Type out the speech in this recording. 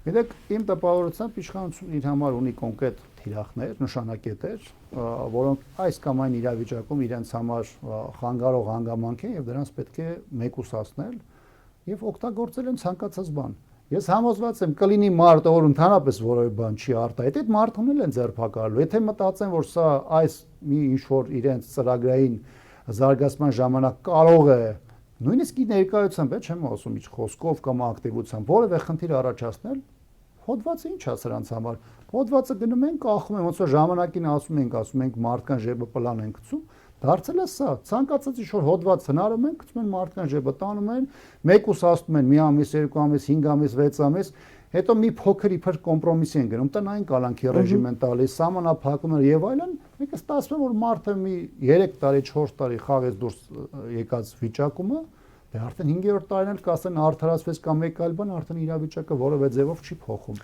Գիտեք, իմ տպավորությամբ իշխանությունն իր համար ունի կոնկրետ թիրախներ, նշանակետեր, որոնք այս կամ այն իրավիճակում իրենց համար խանգարող հանգամանք են եւ դրանց պետք է մեկուսացնել եւ օգտագործել են ցանկացած բան։ Ես համոզված եմ կլինի մարդ, որ ընդհանրապես որևէ բան չի արտահայտ, այդ մարդուն էլ են ձերբակալելու։ Եթե մտածեն, որ սա այս մի ինչ-որ իրենց ծրագրային զարգացման ժամանակ կարող է նույնիսկ ի ներկայությամբ, չեմ ասում իջ խոսքով կամ ակտիվությամբ, որևէ խնդիր առաջացնել, հոդվածը ի՞նչ է սրանց համար։ Հոդվածը գնում են, կախում են, ոնց որ ժամանակին ասում ենք մարդկան ժեբը պլան են գցում, դարձել է սա։ Ցանկացած ինչ-որ հոդված հնարում են, գցում են մարդկան ժեբը, տանում են, մեկուսացնում են մի ամիս, 2 ամիս, 5 ամիս, 6 ամիս, հետո մի փոքր իբր կոմպրոմիսի են գնում, տնային կալանքի ռեժիմ են տալիս, սահմանափակում են եւ այլն, մեկը ստացվում է որ մարդը մի 3 տարի, 4 տարի խաղեց դուրս եկած վիճակումը, դե արդեն 5-րդ տարին էլ կասեն արդարացվեց կամ մեկ այլ բան, արդեն իրավիճակը որևէ ձևով չի փոխում։